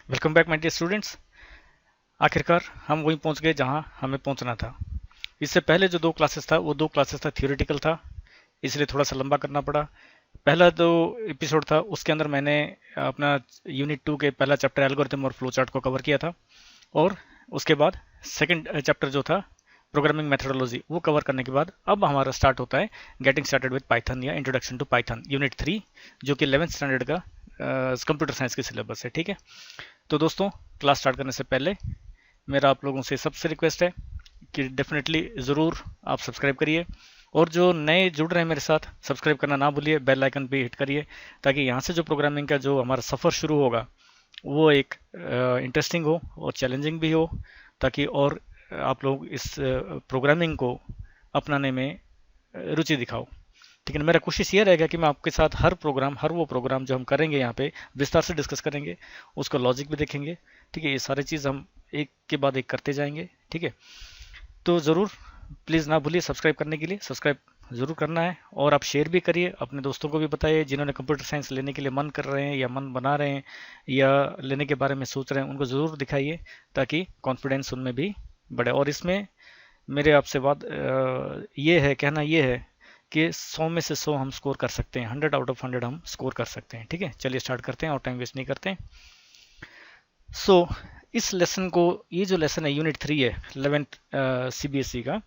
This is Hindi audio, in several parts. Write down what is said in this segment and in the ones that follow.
Welcome back my dear students. आखिरकार हम वहीं पहुंच गए जहां हमें पहुंचना था। इससे पहले जो दो क्लासेस था वो दो क्लासेस था थियोरेटिकल था, इसलिए थोड़ा सा लंबा करना पड़ा। पहला जो एपिसोड था उसके अंदर मैंने अपना यूनिट 2 के पहला चैप्टर एल्गोरिथम और फ्लो चार्ट को कवर किया था, और उसके बाद सेकंड चैप्टर जो था प्रोग्रामिंग मेथोडोलॉजी वो कवर करने के बाद अब हमारा स्टार्ट होता है गेटिंग स्टार्टेड विद पाइथन या इंट्रोडक्शन टू पाइथन यूनिट 3, जो कि 11th स्टैंडर्ड का कंप्यूटर साइंस के सिलेबस है। ठीक है, तो दोस्तों क्लास स्टार्ट करने से पहले मेरा आप लोगों से सबसे रिक्वेस्ट है कि डेफिनेटली ज़रूर आप सब्सक्राइब करिए, और जो नए जुड़ रहे हैं मेरे साथ सब्सक्राइब करना ना भूलिए, बेल आइकन भी हिट करिए, ताकि यहाँ से जो प्रोग्रामिंग का जो हमारा सफ़र शुरू होगा वो एक इंटरेस्टिंग हो और चैलेंजिंग भी हो, ताकि और आप लोग इस प्रोग्रामिंग को अपनाने में रुचि दिखाओ। ठीक है ना, मेरा कोशिश ये रहेगा कि मैं आपके साथ हर वो प्रोग्राम जो हम करेंगे यहाँ पे विस्तार से डिस्कस करेंगे, उसका लॉजिक भी देखेंगे। ठीक है, ये सारी चीज़ हम एक के बाद एक करते जाएंगे। ठीक है, तो ज़रूर प्लीज़ ना भूलिए सब्सक्राइब करने के लिए, सब्सक्राइब ज़रूर करना है, और आप शेयर भी करिए, अपने दोस्तों को भी बताइए जिन्होंने कंप्यूटर साइंस लेने के लिए मन कर रहे हैं या मन बना रहे हैं या लेने के बारे में सोच रहे हैं, उनको ज़रूर दिखाइए ताकि कॉन्फिडेंस उनमें भी बढ़े। और इसमें मेरे आपसे बात ये है, कहना ये है कि 100 में से 100 हम स्कोर कर सकते हैं, 100 आउट ऑफ 100 हम स्कोर कर सकते हैं। ठीक है, चलिए स्टार्ट करते हैं और टाइम वेस्ट नहीं करते हैं। इस लेसन को, ये जो लेसन है यूनिट 3 है 11th सीबीएसई का,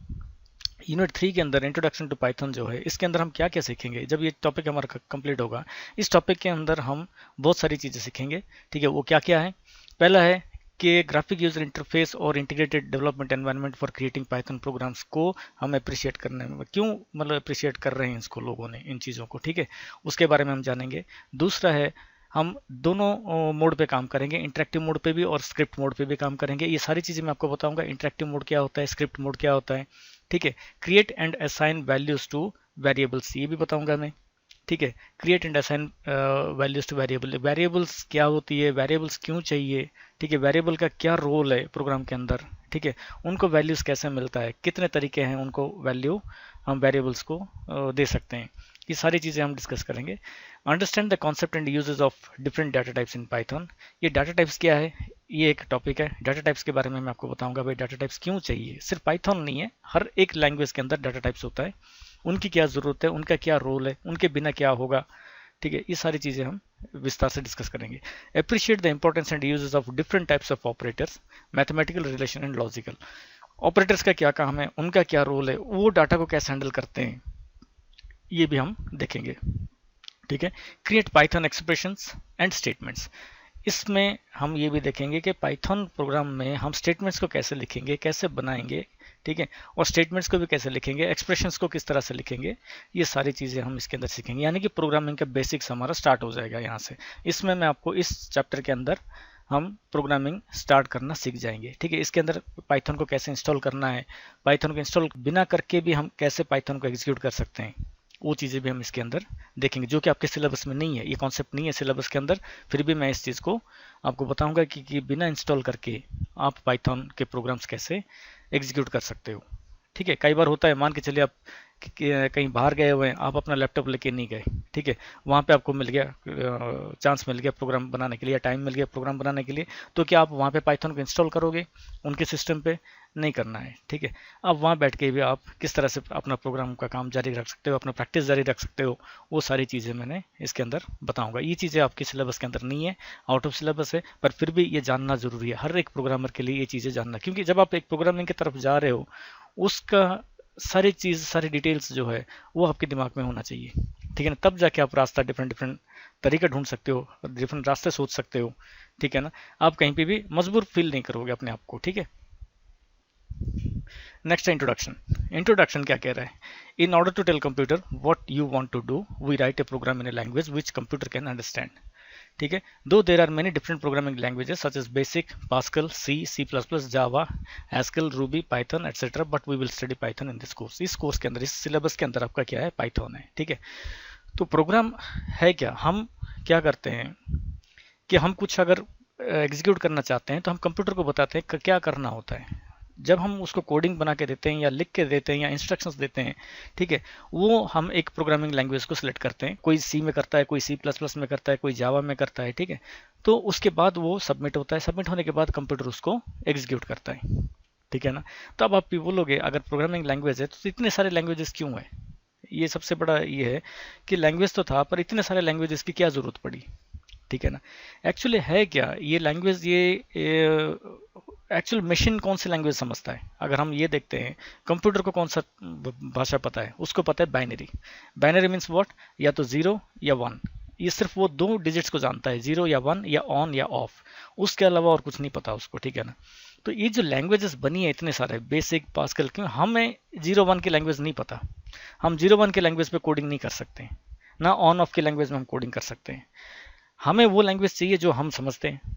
यूनिट 3 के अंदर इंट्रोडक्शन टू पाइथन जो है, इसके अंदर हम क्या क्या सीखेंगे जब ये टॉपिक हमारा कंप्लीट होगा। इस टॉपिक के अंदर हम बहुत सारी चीज़ें सीखेंगे। ठीक है, वो क्या क्या है? पहला है कि ग्राफिक यूजर इंटरफेस और integrated development environment for creating Python programs को हम अप्रिशिएट करने में क्यों, मतलब अप्रिशिएट कर रहे हैं इसको लोगों ने, इन चीज़ों को। ठीक है, उसके बारे में हम जानेंगे। दूसरा है हम दोनों मोड पे काम करेंगे, इंटरेक्टिव मोड पे भी और स्क्रिप्ट मोड पे भी काम करेंगे। ये सारी चीज़ें मैं आपको बताऊंगा, इंटरेक्टिव मोड क्या होता है, स्क्रिप्ट मोड क्या होता है। ठीक है, create and assign values two variables, ये भी बताऊंगा मैं। ठीक है, create and assign values two variable, variables क्या होती है, वेरिएबल्स क्यों चाहिए। ठीक है, वेरिएबल का क्या रोल है प्रोग्राम के अंदर। ठीक है, उनको वैल्यूज कैसे मिलता है, कितने तरीके हैं उनको वैल्यू हम वेरिएबल्स को दे सकते हैं। ये सारी चीज़ें हम डिस्कस करेंगे। Understand the concept and uses of different data types in Python. ये डाटा टाइप्स क्या है, ये एक टॉपिक है। डाटा टाइप्स के बारे में मैं आपको बताऊंगा, भाई डाटा टाइप्स क्यों चाहिए, सिर्फ पाइथन नहीं है, हर एक लैंग्वेज के अंदर डाटा टाइप्स होता है, उनकी क्या ज़रूरत है, उनका क्या रोल है, उनके बिना क्या होगा। ठीक है, ये सारी चीज़ें हम विस्तार से डिस्कस करेंगे। Appreciate the importance and uses of different types of operators, mathematical, relation and logical. Operators का क्या काम है, उनका क्या रोल है, वो डाटा को कैसे हैंडल करते हैं, ये भी हम देखेंगे। ठीक है, create Python expressions and statements. इसमें हम ये भी देखेंगे कि पाइथन प्रोग्राम में हम स्टेटमेंट्स को कैसे लिखेंगे, कैसे बनाएंगे। ठीक है, और स्टेटमेंट्स को भी कैसे लिखेंगे, एक्सप्रेशंस को किस तरह से लिखेंगे, ये सारी चीज़ें हम इसके अंदर सीखेंगे। यानी कि प्रोग्रामिंग का बेसिक्स हमारा स्टार्ट हो जाएगा यहाँ से। इसमें मैं आपको इस चैप्टर के अंदर हम प्रोग्रामिंग स्टार्ट करना सीख जाएंगे। ठीक है, इसके अंदर पाइथन को कैसे इंस्टॉल करना है, पाइथन को इंस्टॉल बिना करके भी हम कैसे पाइथन को एग्जीक्यूट कर सकते हैं, वो चीज़ें भी हम इसके अंदर देखेंगे, जो कि आपके सिलेबस में नहीं है, ये कॉन्सेप्ट नहीं है सिलेबस के अंदर। फिर भी मैं इस चीज़ को आपको बताऊंगा कि बिना इंस्टॉल करके आप पाइथन के प्रोग्राम्स कैसे एग्जीक्यूट कर सकते हो। ठीक है, कई बार होता है, मान के चलिए आप कहीं बाहर गए हुए हैं, आप अपना लैपटॉप लेके नहीं गए। ठीक है, वहाँ पे आपको मिल गया, चांस मिल गया प्रोग्राम बनाने के लिए, या टाइम मिल गया प्रोग्राम बनाने के लिए, तो क्या आप वहाँ पे पाइथन को इंस्टॉल करोगे? उनके सिस्टम पे नहीं करना है। ठीक है, अब वहाँ बैठ के भी आप किस तरह से अपना प्रोग्राम का काम जारी रख सकते हो, अपना प्रैक्टिस जारी रख सकते हो, वो सारी चीज़ें मैंने इसके अंदर बताऊंगा। ये चीज़ें आपके सिलेबस के अंदर नहीं है, आउट ऑफ सिलेबस है, पर फिर भी ये जानना ज़रूरी है हर एक प्रोग्रामर के लिए, ये चीज़ें जानना, क्योंकि जब आप एक प्रोग्रामिंग की तरफ जा रहे हो, उसका सारी चीज़, सारी डिटेल्स जो है वो आपके दिमाग में होना चाहिए। ठीक है ना, तब जाके आप रास्ता, डिफरेंट डिफरेंट तरीका ढूंढ सकते हो, डिफरेंट रास्ते सोच सकते हो। ठीक है ना, आप कहीं पे भी मजबूर फील नहीं करोगे अपने आप को। ठीक है, नेक्स्ट है इंट्रोडक्शन। इंट्रोडक्शन क्या कह रहा है? In order to tell computer what you want to do, we write a program in a language which computer can understand. ठीक है, दो there are many different programming languages such as BASIC, Pascal, C, C plus plus, Java, Haskell, Ruby, Python etcetera, but we will study Python in this course. इस कोर्स के अंदर, इस सिलेबस के अंदर आपका क्या है? पाइथन है। ठीक है, तो प्रोग्राम है क्या, हम क्या करते हैं कि हम कुछ अगर एग्जीक्यूट करना चाहते हैं तो हम कंप्यूटर को बताते हैं कि क्या करना होता है। जब हम उसको कोडिंग बना के देते हैं या लिख के देते हैं या इंस्ट्रक्शंस देते हैं, ठीक है, वो हम एक प्रोग्रामिंग लैंग्वेज को सिलेक्ट करते हैं, कोई सी में करता है, कोई सी प्लस प्लस में करता है, कोई जावा में करता है। ठीक है, तो उसके बाद वो सबमिट होता है, सबमिट होने के बाद कंप्यूटर उसको एग्जीक्यूट करता है, ठीक है ना। तो अब आप भी बोलोगे अगर प्रोग्रामिंग लैंग्वेज है तो इतने सारे लैंग्वेजेस क्यों है? ये सबसे बड़ा ये है कि लैंग्वेज तो था पर इतने सारे लैंग्वेजेस की क्या जरूरत पड़ी, ठीक है ना। एक्चुअली है क्या ये लैंग्वेज, ये एक्चुअल मशीन कौन सी लैंग्वेज समझता है? अगर हम ये देखते हैं, कंप्यूटर को कौन सा भाषा पता है? उसको पता है बाइनरी। Binary means what? या तो 0 या 1। ये सिर्फ वो 2 डिजिट्स को जानता है, 0 या 1 या ऑन या ऑफ, उसके अलावा और कुछ नहीं पता उसको, ठीक है ना। तो ये जो लैंग्वेजेस बनी है इतने सारे, बेसिक, पास्कल, क्यों हमें 0-1 की लैंग्वेज नहीं पता? हम 0-1 की लैंग्वेज पे कोडिंग नहीं कर सकते, ना ऑन ऑफ की लैंग्वेज में हम कोडिंग कर सकते हैं। हमें वो लैंग्वेज चाहिए जो हम समझते हैं,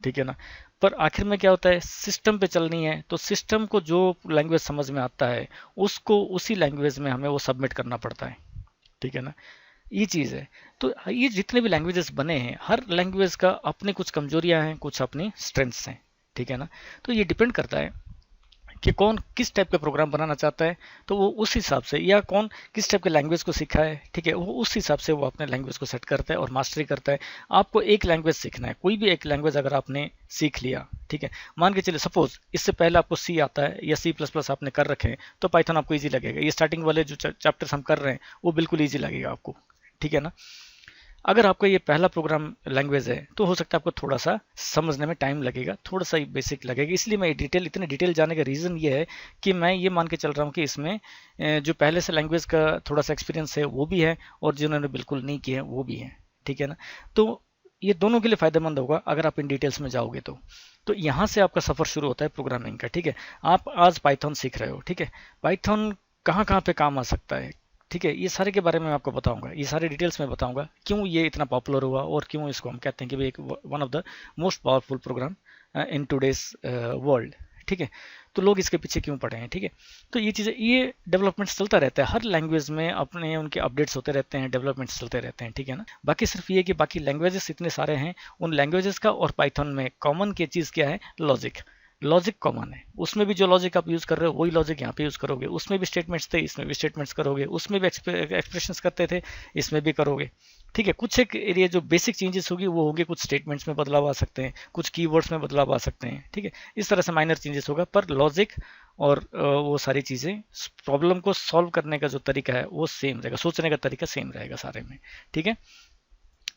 ठीक है ना। पर आखिर में क्या होता है, सिस्टम पे चलनी है तो सिस्टम को जो लैंग्वेज समझ में आता है उसको उसी लैंग्वेज में हमें वो सबमिट करना पड़ता है, ठीक है ना। ये चीज़ है। तो ये जितने भी लैंग्वेजेस बने हैं, हर लैंग्वेज का अपनी कुछ कमजोरियां हैं, कुछ अपनी स्ट्रेंथ्स हैं, ठीक है ना। तो ये डिपेंड करता है कि कौन किस टाइप का प्रोग्राम बनाना चाहता है, तो वो उस हिसाब से, या कौन किस टाइप के लैंग्वेज को सीखा है, ठीक है, वो उस हिसाब से वो अपने लैंग्वेज को सेट करता है और मास्टरी करता है। आपको एक लैंग्वेज सीखना है, कोई भी एक लैंग्वेज अगर आपने सीख लिया, ठीक है, मान के चलिए सपोज इससे पहले आपको सी आता है या C++ आपने कर रखे हैं, तो पाइथन आपको ईजी लगेगा। ये स्टार्टिंग वाले जो चैप्टर्स हम कर रहे हैं वो बिल्कुल ईजी लगेगा आपको, ठीक है ना। अगर आपका ये पहला प्रोग्राम लैंग्वेज है तो हो सकता है आपको थोड़ा सा समझने में टाइम लगेगा, थोड़ा सा बेसिक लगेगा। इसलिए मैं इतने डिटेल जाने का रीज़न ये है कि मैं ये मान के चल रहा हूँ कि इसमें जो पहले से लैंग्वेज का थोड़ा सा एक्सपीरियंस है वो भी है, और जिन्होंने बिल्कुल नहीं किया है वो भी है, ठीक है ना। तो ये दोनों के लिए फ़ायदेमंद होगा अगर आप इन डिटेल्स में जाओगे तो यहाँ से आपका सफ़र शुरू होता है प्रोग्रामिंग का, ठीक है। आप आज पाइथन सीख रहे हो, ठीक है, पाइथन कहाँ कहाँ पे काम आ सकता है, ठीक है, ये सारे के बारे में मैं आपको बताऊंगा, ये सारे डिटेल्स में बताऊंगा क्यों ये इतना पॉपुलर हुआ और क्यों इसको हम कहते हैं कि भाई एक one of the most powerful program in today's world, ठीक है। तो लोग इसके पीछे क्यों पड़े हैं, ठीक है। तो ये चीज़ें, ये डेवलपमेंट्स चलता रहता है, हर लैंग्वेज में अपने उनके अपडेट्स होते रहते हैं, डेवलपमेंट्स चलते रहते हैं, ठीक है ना। बाकी सिर्फ ये कि बाकी लैंग्वेजेस इतने सारे हैं, उन लैंग्वेजेस का और पाइथन में कॉमन की चीज़ क्या है? लॉजिक। लॉजिक कॉमन है, उसमें भी जो लॉजिक आप यूज़ कर रहे हो वही लॉजिक यहाँ पे यूज़ करोगे। उसमें भी स्टेटमेंट्स थे, इसमें भी स्टेटमेंट्स करोगे, उसमें भी एक्सप्रेशंस करते थे, इसमें भी करोगे, ठीक है। कुछ एक एरिया जो बेसिक चेंजेस होगी वो होगी, कुछ स्टेटमेंट्स में बदलाव आ सकते हैं, कुछ कीवर्ड्स में बदलाव आ सकते हैं, ठीक है। इस तरह से माइनर चेंजेस होगा, पर लॉजिक और वो सारी चीज़ें, प्रॉब्लम को सॉल्व करने का जो तरीका है वो सेम रहेगा, सोचने का तरीका सेम रहेगा सारे में, ठीक है।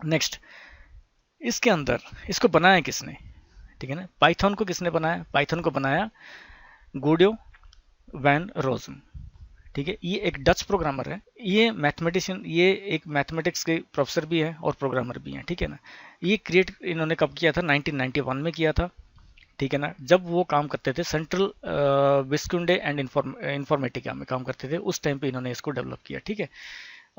नेक्स्ट, इसके अंदर इसको बनाया किसने, ठीक है ना। पाइथन को किसने बनाया? पाइथन को बनाया गुडियो वैन रोजम, ठीक है। ये एक डच प्रोग्रामर है, ये मैथमेटिशियन, ये एक मैथमेटिक्स के प्रोफेसर भी है और प्रोग्रामर भी हैं, ठीक है ना। ये क्रिएट इन्होंने कब किया था? 1991 में किया था, ठीक है ना। जब वो काम करते थे सेंट्रल विस्कुंडे एंड इंफॉर्मेटिका में काम करते थे, उस टाइम पे इन्होंने इसको डेवलप किया, ठीक है।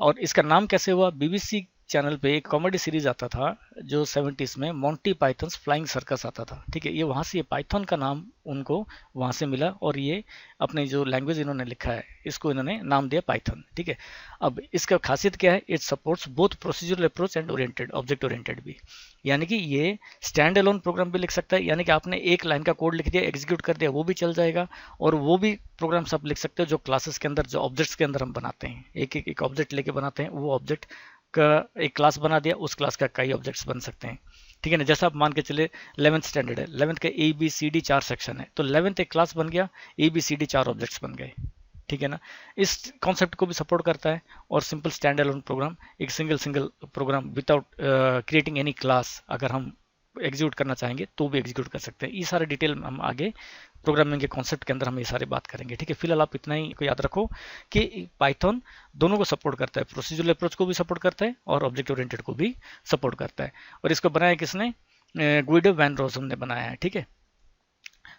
और इसका नाम कैसे हुआ? BBC चैनल पे एक कॉमेडी सीरीज आता था जो 70s में, मॉन्टी पाइथन्स फ्लाइंग सर्कस आता था, ठीक है। ये वहाँ से ये पाइथन का नाम उनको वहाँ से मिला, और ये अपने जो लैंग्वेज इन्होंने लिखा है इसको इन्होंने नाम दिया पाइथन, ठीक है। अब इसका खासियत क्या है? It supports both procedural approach and oriented, object oriented भी। यानी कि ये स्टैंड अलोन प्रोग्राम भी लिख सकता है, यानी कि आपने एक लाइन का कोड लिख दिया, एग्जीक्यूट कर दिया, वो भी चल जाएगा। और वो भी प्रोग्राम्स आप लिख सकते हो जो क्लासेस के अंदर, जो ऑब्जेक्ट्स के अंदर हम बनाते हैं, एक ऑब्जेक्ट लेके बनाते हैं, वो ऑब्जेक्ट का एक क्लास बना दिया, उस क्लास का कई ऑब्जेक्ट्स बन सकते हैं, ठीक है ना। जैसा आप मान के चले 11th स्टैंडर्ड है, 11th का ABCD 4 सेक्शन है, तो 11th एक क्लास बन गया, ABCD 4 ऑब्जेक्ट्स बन गए, ठीक है ना। इस कॉन्सेप्ट को भी सपोर्ट करता है। और सिंपल स्टैंड अलोन प्रोग्राम, एक single program without creating any class, अगर हम एग्जीक्यूट करना चाहेंगे तो भी एग्जीक्यूट कर सकते हैं। ये सारे डिटेल हम आगे प्रोग्रामिंग के कॉन्सेप्ट के अंदर हम ये सारे बात करेंगे, ठीक है। फिलहाल आप इतना ही को याद रखो कि पाइथन दोनों को सपोर्ट करता है, प्रोसीजरल अप्रोच को भी सपोर्ट करता है और ऑब्जेक्ट ओरिएंटेड को भी सपोर्ट करता है। और इसको बनाया किसने? गुइडो वैन रोजम ने बनाया है, ठीक है।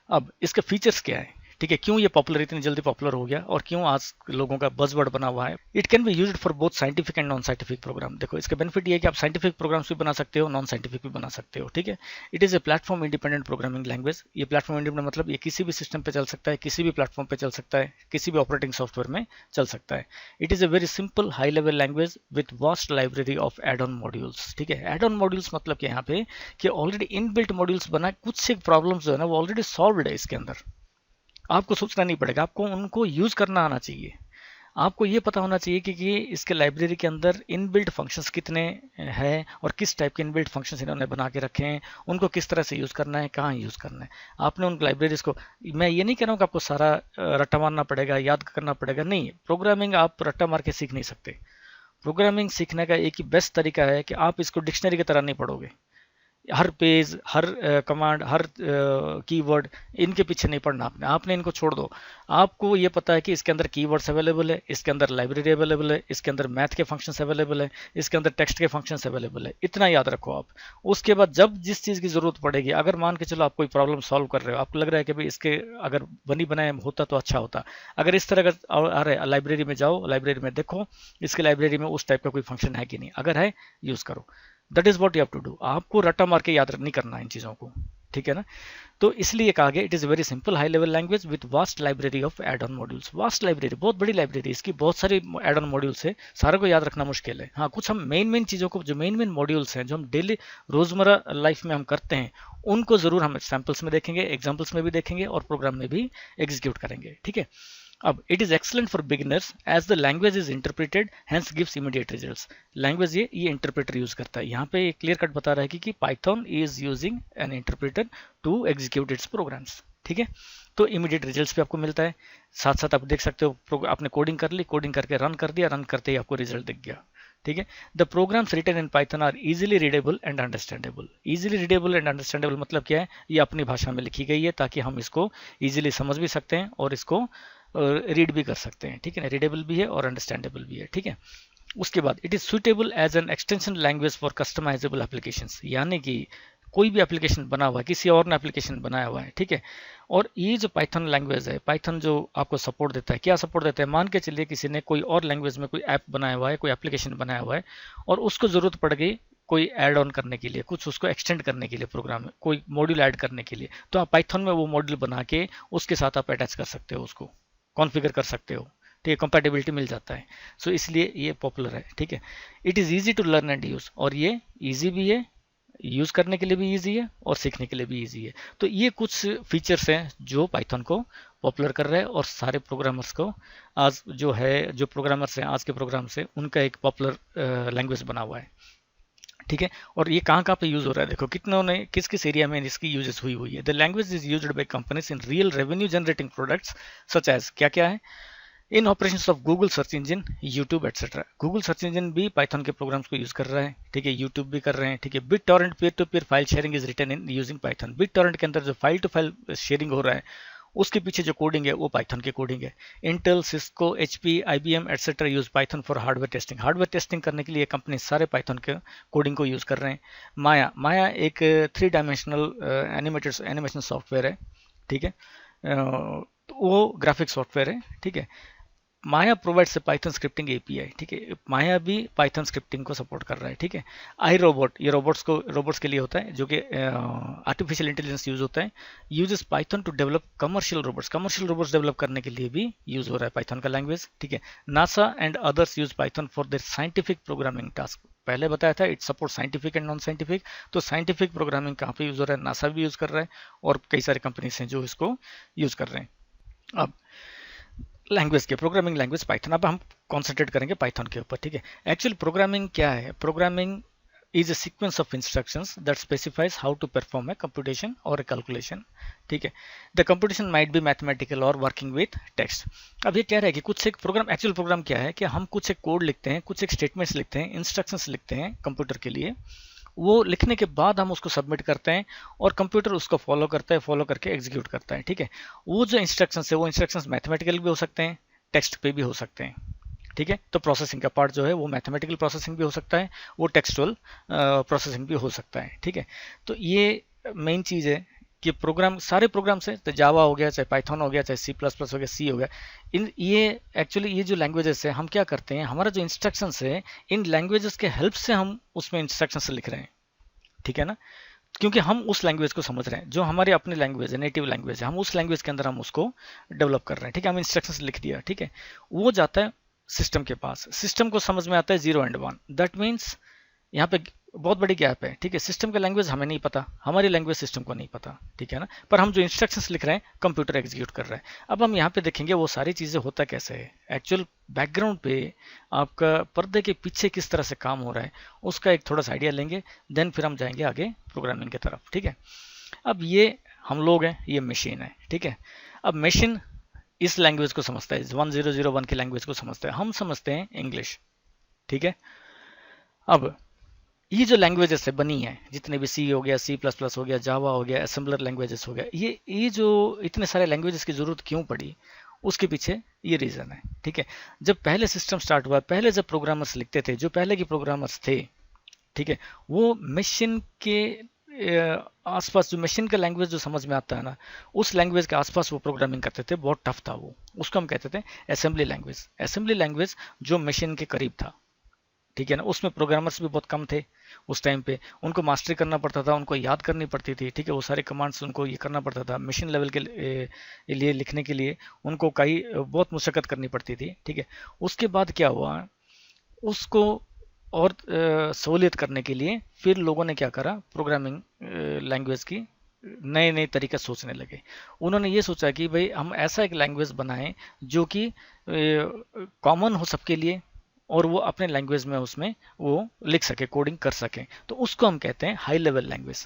अब इसके फीचर्स क्या है, ठीक है, क्यों ये पॉपुलर, इतनी जल्दी पॉपुलर हो गया और क्यों आज लोगों का बज़वर्ड बना हुआ है? It can be used for both scientific and non scientific program. देखो इसका बेनिफिट ये है कि आप साइंटिफिक प्रोग्राम्स भी बना सकते हो, नॉन साइंटिफिक भी बना सकते हो, ठीक है। It is a platform independent programming language. ये प्लेटफॉर्म इंडिपेंडेंट मतलब ये किसी भी सिस्टम पे चल सकता है, किसी भी प्लेटफॉर्म पे चल सकता है, किसी भी ऑपरेटिंग सॉफ्टवेयर में चल सकता है। It is a very simple high level language with vast library of add on modules, ठीक है। एड ऑन मॉड्यूल्स मतलब कि यहाँ पे कि ऑलरेडी इनबिल्ट मॉड्यूल्स बना, कुछ एक प्रॉब्लम्स जो है ना वो ऑलरेडी सॉल्व्ड है इसके अंदर, आपको सोचना नहीं पड़ेगा, आपको उनको यूज करना आना चाहिए। आपको ये पता होना चाहिए कि इसके लाइब्रेरी के अंदर इनबिल्ट फंक्शंस कितने हैं और किस टाइप के इनबिल्ट फंक्शंस इन्होंने बना के रखे हैं, उनको किस तरह से यूज़ करना है, कहाँ यूज़ करना है। आपने उन लाइब्रेरीज को, मैं ये नहीं कह रहा हूँ कि आपको सारा रट्टा मारना पड़ेगा, याद करना पड़ेगा, नहीं, प्रोग्रामिंग आप रट्टा मार के सीख नहीं सकते। प्रोग्रामिंग सीखने का एक ही बेस्ट तरीका है कि आप इसको डिक्शनरी की तरह नहीं पढ़ोगे, हर पेज, हर कमांड, हर कीवर्ड, इनके पीछे नहीं पढ़ना आपने इनको छोड़ दो। आपको ये पता है कि इसके अंदर कीवर्ड्स अवेलेबल है, इसके अंदर लाइब्रेरी अवेलेबल है, इसके अंदर मैथ के फंक्शंस अवेलेबल है, इसके अंदर टेक्स्ट के फंक्शंस अवेलेबल है, इतना याद रखो आप। उसके बाद जब जिस चीज़ की ज़रूरत पड़ेगी, अगर मान के चलो आप कोई प्रॉब्लम सॉल्व कर रहे हो, आपको लग रहा है कि भाई इसके अगर बनी बनाए होता तो अच्छा होता, अगर इस तरह का आ रहा है, लाइब्रेरी में जाओ, लाइब्रेरी में देखो इसके लाइब्रेरी में उस टाइप का कोई फंक्शन है कि नहीं, अगर है यूज़ करो। That is what you have to do. आपको रट्टा मार के याद नहीं करना इन चीज़ों को, ठीक है ना। तो इसलिए कहा गया it is very simple high level language with vast library of add on modules. Vast library, बहुत बड़ी लाइब्रेरी, इसकी बहुत सारी एड ऑन मॉड्यूल्स है, सारे को याद रखना मुश्किल है। हाँ, कुछ हम मेन चीज़ों को, जो मेन मॉड्यूल्स हैं, जो हम डेली रोजमर्रा लाइफ में हम करते हैं, उनको जरूर हम सैम्पल्स में देखेंगे, एग्जाम्पल्स में भी देखेंगे और प्रोग्राम में भी एग्जीक्यूट करेंगे, ठीक है। अब it is excellent for beginners as the language is interpreted hence gives immediate results. Language ये इंटरप्रेटर यूज करता है। यहाँ पे क्लियर कट बता रहा है कि Python is using an interpreter to execute its programs, ठीक है। तो इमीडिएट रिजल्ट्स भी आपको मिलता है। साथ साथ आप देख सकते हो, आपने कोडिंग कर ली, कोडिंग करके रन कर दिया, रन करते ही आपको रिजल्ट दिख गया, ठीक है। The programs written in Python are easily readable and understandable. Easily readable and understandable मतलब क्या है, ये अपनी भाषा में लिखी गई है ताकि हम इसको इजीली समझ भी सकते हैं और इसको रीड भी कर सकते हैं, ठीक है ना। रीडेबल भी है और अंडरस्टैंडेबल भी है, ठीक है। उसके बाद it is suitable as an extension language for customisable applications, यानी कि कोई भी एप्लीकेशन बना हुआ है, किसी और ने एप्लीकेशन बनाया हुआ है, ठीक है। और ये जो पाइथन लैंग्वेज है, पाइथन जो आपको सपोर्ट देता है, क्या सपोर्ट देता है, मान के चलिए किसी ने कोई और लैंग्वेज में कोई ऐप बनाया हुआ है, कोई एप्लीकेशन बनाया हुआ है और उसको ज़रूरत पड़ गई कोई ऐड ऑन करने के लिए, कुछ उसको एक्सटेंड करने के लिए, प्रोग्राम में कोई मॉड्यूल ऐड करने के लिए, तो आप पाइथन में वो मॉड्यूल बना के उसके साथ आप अटैच कर सकते हो, उसको कॉन्फ़िगर कर सकते हो, ठीक है। कंपैटिबिलिटी मिल जाता है, सो इसलिए ये पॉपुलर है, ठीक है। It is easy to learn and use, और ये ईजी भी है, यूज़ करने के लिए भी ईजी है और सीखने के लिए भी ईजी है। तो ये कुछ फीचर्स हैं जो पाइथन को पॉपुलर कर रहे हैं और सारे प्रोग्रामर्स को आज जो है, जो प्रोग्रामर्स हैं आज के प्रोग्राम से, उनका एक पॉपुलर लैंग्वेज बना हुआ है, ठीक है। और ये कहाँ पे यूज हो रहा है, देखो कितनों ने किस किस एरिया में इसकी यूजेस हुई है। The language is used by companies in real revenue generating products such as, क्या क्या है, in operations of Google search engine, YouTube etcetera. Google search engine भी पाइथन के प्रोग्राम्स को यूज कर रहा है, ठीक है। यूट्यूब भी कर रहे हैं, ठीक है। BitTorrent peer to peer file sharing is written in using Python. BitTorrent के अंदर जो फाइल टू फाइल शेयरिंग हो रहा है, उसके पीछे जो कोडिंग है वो पाइथन की कोडिंग है। Intel, Cisco, HP, IBM etcetera use Python for hardware testing. Hardware testing करने के लिए कंपनी सारे पाइथन के कोडिंग को यूज कर रहे हैं। माया एक 3 डायमेंशनल एनिमेशन सॉफ्टवेयर है, ठीक है। तो वो ग्राफिक सॉफ्टवेयर है, ठीक है। Maya provides a Python scripting API, ठीक है। माया भी पाइथन स्क्रिप्टिंग को सपोर्ट कर रहा है, ठीक है। आई रोबोट, ये रोबोट्स के लिए होता है, जो कि आर्टिफिशियल इंटेलिजेंस यूज होता है। Uses Python to develop commercial robots. Commercial robots develop करने के लिए भी यूज हो रहा है पाइथन का लैंग्वेज, ठीक है। NASA and others use Python for their scientific programming task. पहले बताया था it support scientific and non scientific, तो साइंटिफिक प्रोग्रामिंग कहाँ पे यूज हो रहा है, नासा भी यूज कर रहा है और कई सारे कंपनीज हैं जो इसको यूज कर रहे हैं। अब लैंग्वेज के, प्रोग्रामिंग लैंग्वेज पाइथन, अब हम कॉन्सेंट्रेट करेंगे पाइथन के ऊपर, ठीक है। एक्चुअली प्रोग्रामिंग क्या है, programming is a sequence of instructions that specifies how to perform a computation or a calculation, ठीक है। The computation might be mathematical or working with text। अब ये कह रहा है कि कुछ एक प्रोग्राम, एक्चुअल प्रोग्राम क्या है कि हम कुछ एक कोड लिखते हैं, कुछ एक स्टेटमेंट्स लिखते हैं, इंस्ट्रक्शंस लिखते हैं कंप्यूटर के लिए, वो लिखने के बाद हम उसको सबमिट करते हैं और कंप्यूटर उसको फॉलो करता है, फॉलो करके एग्जीक्यूट करता है, ठीक है। वो जो इंस्ट्रक्शंस है वो इंस्ट्रक्शंस मैथमेटिकल भी हो सकते हैं, टेक्स्ट पे भी हो सकते हैं, ठीक है। तो प्रोसेसिंग का पार्ट जो है वो मैथमेटिकल प्रोसेसिंग भी हो सकता है, वो टेक्सुअल प्रोसेसिंग भी हो सकता है, ठीक है। तो ये मेन चीज़ है कि प्रोग्राम, सारे प्रोग्राम से, तो जावा हो गया, चाहे पाइथन हो गया, चाहे सी प्लस प्लस हो गया, सी हो गया, इन ये एक्चुअली ये जो लैंग्वेजेस है, हम क्या करते हैं, हमारा जो इंस्ट्रक्शंस है इन लैंग्वेजेस के हेल्प से हम उसमें इंस्ट्रक्शंस लिख रहे हैं, ठीक है ना। क्योंकि हम उस लैंग्वेज को समझ रहे हैं, जो हमारी अपनी लैंग्वेज है, नेटिव लैंग्वेज है, हम उस लैंग्वेज के अंदर हम उसको डेवलप कर रहे हैं, ठीक है। हम इंस्ट्रक्शंस लिख दिया, ठीक है। वो जाता है सिस्टम के पास, सिस्टम को समझ में आता है 0 and 1। दैट मीन्स यहाँ पे बहुत बड़ी गैप है, ठीक है। सिस्टम का लैंग्वेज हमें नहीं पता, हमारी लैंग्वेज सिस्टम को नहीं पता, ठीक है ना। पर हम जो इंस्ट्रक्शंस लिख रहे हैं कंप्यूटर एग्जीक्यूट कर रहा है। अब हम यहाँ पे देखेंगे वो सारी चीज़ें होता कैसे है, एक्चुअल बैकग्राउंड पे आपका पर्दे के पीछे किस तरह से काम हो रहा है उसका एक थोड़ा सा आइडिया लेंगे, देन फिर हम जाएंगे आगे प्रोग्रामिंग की तरफ, ठीक है। अब ये हम लोग हैं, ये मशीन है, ठीक है। अब मशीन इस लैंग्वेज को समझता है, 1001 की लैंग्वेज को समझता है, हम समझते हैं इंग्लिश, ठीक है। अब ये जो लैंग्वेजेस है बनी है, जितने भी सी हो गया, C++ हो गया, जावा हो गया, असेंबलर लैंग्वेजेस हो गया, ये जो इतने सारे लैंग्वेजेस की जरूरत क्यों पड़ी, उसके पीछे ये रीजन है, ठीक है। जब पहले सिस्टम स्टार्ट हुआ, पहले जब प्रोग्रामर्स लिखते थे, जो पहले के प्रोग्रामर्स थे, ठीक है, वो मशीन के आसपास, जो मशीन का लैंग्वेज जो समझ में आता है ना, उस लैंग्वेज के आसपास वो प्रोग्रामिंग करते थे। बहुत टफ था वो, उसको हम कहते थे असेंबली लैंग्वेज। असेंबली लैंग्वेज जो मशीन के करीब था, ठीक है ना। उसमें प्रोग्रामर्स भी बहुत कम थे उस टाइम पे, उनको मास्टरी करना पड़ता था, उनको याद करनी पड़ती थी, ठीक है। वो सारे कमांड्स उनको ये करना पड़ता था, मशीन लेवल के लिए लिखने के लिए उनको कई बहुत मुशक्कत करनी पड़ती थी, ठीक है। उसके बाद क्या हुआ, उसको और सहूलियत करने के लिए फिर लोगों ने क्या करा, प्रोग्रामिंग लैंग्वेज की नए नए तरीके सोचने लगे। उन्होंने ये सोचा कि भाई हम ऐसा एक लैंग्वेज बनाएं जो कि कॉमन हो सबके लिए, और वो अपने लैंग्वेज में उसमें वो लिख सके, कोडिंग कर सके। तो उसको हम कहते हैं high level language.